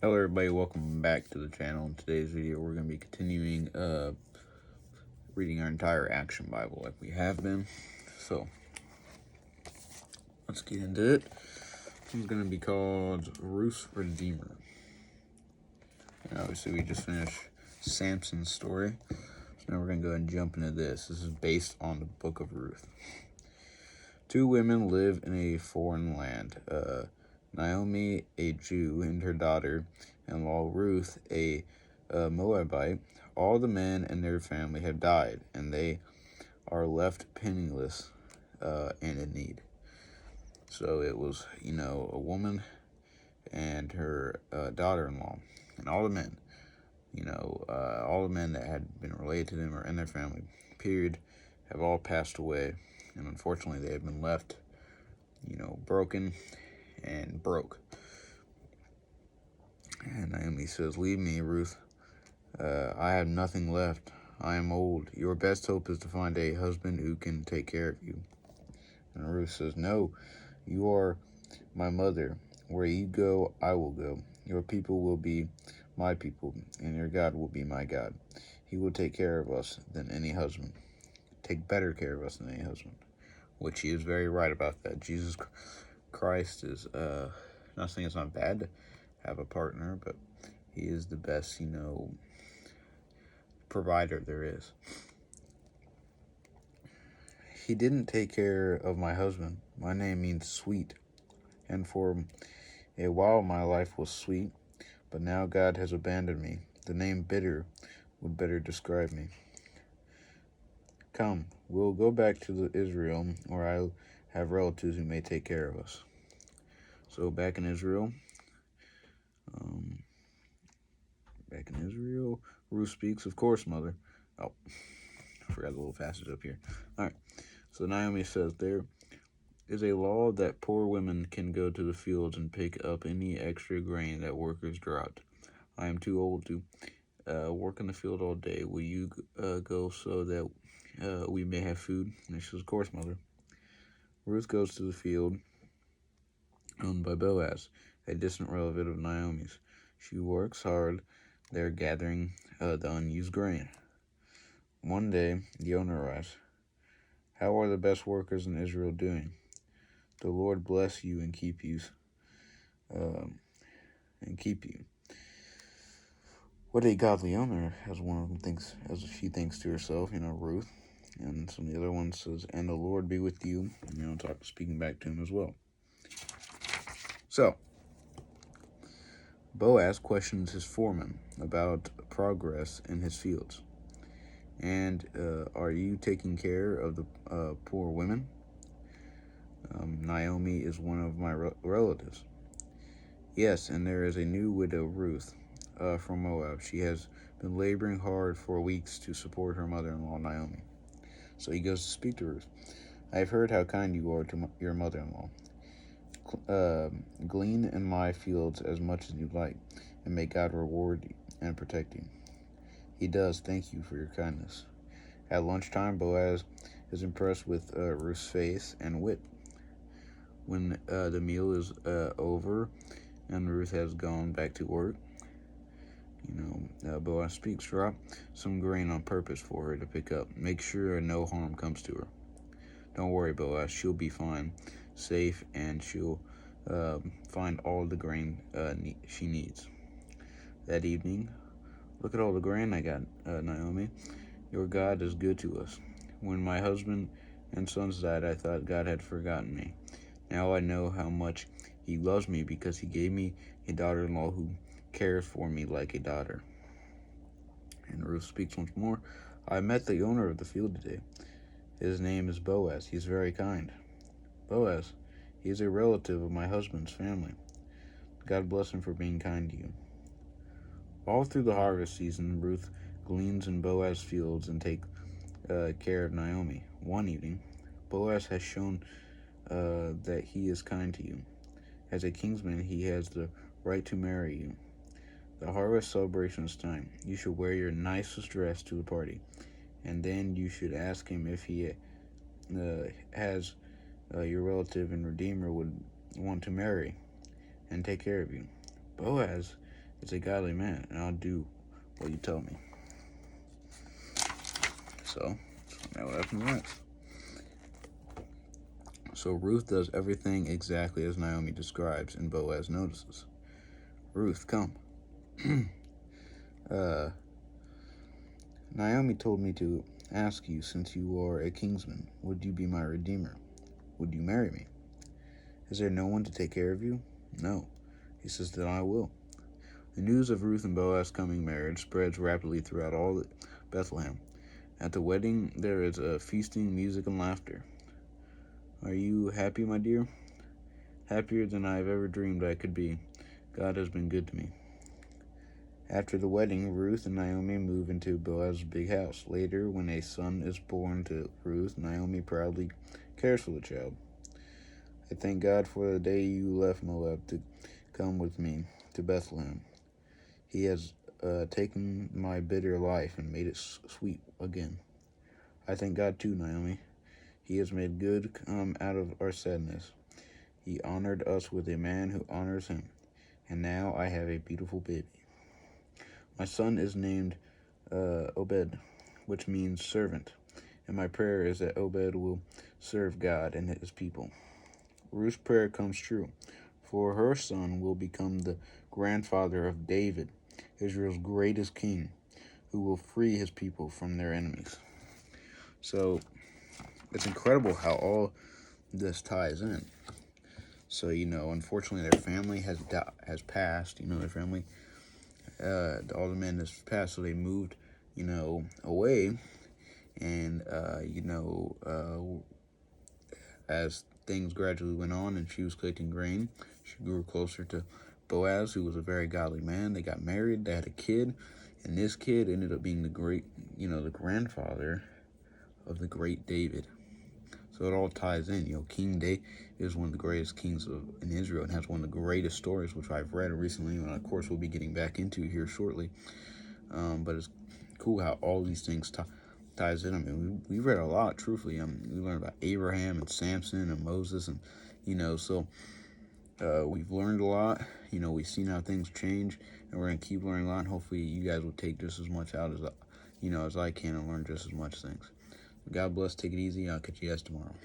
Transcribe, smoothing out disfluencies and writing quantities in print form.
Hello everybody, welcome back to the channel. In today's video we're going to be continuing reading our entire Action Bible like we have been. So, let's get into it. This one's going to be called Ruth's Redeemer. And obviously we just finished Samson's story. So now we're going to go ahead and jump into this. This is based on the book of Ruth. Two women live in a foreign land. Naomi, a Jew, and her daughter-in-law Ruth, a Moabite. All the men and their family have died, and they are left penniless and in need. So it was, a woman and her daughter-in-law, and all the men, all the men that had been related to them or in their family, period, have all passed away. And unfortunately, they have been left, broken and broke. And Naomi says, "Leave me, Ruth. I have nothing left. I am old. Your best hope is to find a husband who can take care of you." And Ruth says, "No, you are my mother. Where you go, I will go. Your people will be my people, and your God will be my God. He will take care of us than any husband. Take better care of us than any husband." Which he is very right about that. Jesus Christ is, not saying it's not bad to have a partner, but he is the best, provider there is. "He didn't take care of my husband. My name means sweet, and for a while my life was sweet, but now God has abandoned me. The name bitter would better describe me. Come, we'll go back to Israel, where I have relatives who may take care of us." So back in Israel, Ruth speaks, "Of course, mother." Oh, I forgot the little passage up here. All right. So Naomi says, "There is a law that poor women can go to the fields and pick up any extra grain that workers dropped. I am too old to work in the field all day. Will you go so that we may have food?" And she says, "Of course, mother." Ruth goes to the field owned by Boaz, a distant relative of Naomi's. She works hard there gathering the unused grain. One day, the owner arrives. "How are the best workers in Israel doing?" "The Lord bless you and keep you. What a godly owner," as one of them thinks, as she thinks to herself, Ruth. And some of the other ones says, "And the Lord be with you," speaking back to him as well. So, Boaz questions his foreman about progress in his fields. "And are you taking care of the poor women?" "Naomi is one of my relatives." "Yes, and there is a new widow, Ruth, from Moab. She has been laboring hard for weeks to support her mother-in-law, Naomi." So he goes to speak to Ruth. "I have heard how kind you are to your mother-in-law. Glean in my fields as much as you like, and may God reward you and protect you." "He does. Thank you for your kindness." At lunchtime, Boaz is impressed with Ruth's face and wit. When the meal is over and Ruth has gone back to work, Boaz speaks, "Drop some grain on purpose for her to pick up. Make sure no harm comes to her. Don't worry, Boaz, she'll be fine, safe, and she'll find all the grain she needs." That evening, "Look at all the grain I got, Naomi. Your God is good to us. When my husband and sons died, I thought God had forgotten me. Now I know how much he loves me because he gave me a daughter-in-law who cares for me like a daughter." And Ruth speaks once more. "I met the owner of the field today. His name is Boaz. He's very kind." "Boaz, he is a relative of my husband's family. God bless him for being kind to you." All through the harvest season, Ruth gleans in Boaz's fields and takes care of Naomi. One evening, Boaz has shown that he is kind to you. As a kinsman, he has the right to marry you. The harvest celebration is time. You should wear your nicest dress to the party, and then you should ask him if he has your relative and redeemer would want to marry and take care of you. Boaz is a godly man, and I'll do what you tell me. So, now what happens next? So Ruth does everything exactly as Naomi describes, and Boaz notices. Ruth, come. Naomi told me to ask you, since you are a kinsman, would you be my redeemer? Would you marry me? Is there no one to take care of you? No. He says that I will. The news of Ruth and Boaz coming marriage spreads rapidly throughout all Bethlehem. At the wedding, there is feasting, music, and laughter. Are you happy, my dear? Happier than I have ever dreamed I could be. God has been good to me. After the wedding, Ruth and Naomi move into Boaz's big house. Later, when a son is born to Ruth, Naomi proudly cares for the child. I thank God for the day you left Moab to come with me to Bethlehem. He has taken my bitter life and made it sweet again. I thank God too, Naomi. He has made good come out of our sadness. He honored us with a man who honors him, and now I have a beautiful baby. My son is named Obed, which means servant, and my prayer is that Obed will serve God and his people. Ruth's prayer comes true, for her son will become the grandfather of David, Israel's greatest king, who will free his people from their enemies. So it's incredible how all this ties in. So, unfortunately their family has passed, their family, all the men has passed, so they moved, away, and, as things gradually went on and she was collecting grain, she grew closer to Boaz, who was a very godly man. They got married, they had a kid, and this kid ended up being the grandfather of the great David. So it all ties in. King David is one of the greatest kings in Israel and has one of the greatest stories, which I've read recently, and of course we'll be getting back into here shortly. But it's cool how all these things ties in. I mean, we read a lot, truthfully. We learned about Abraham and Samson and Moses, and so we've learned a lot. We've seen how things change, and we're gonna keep learning a lot. And hopefully, you guys will take just as much out as I can, and learn just as much things. God bless. Take it easy. I'll catch you guys tomorrow.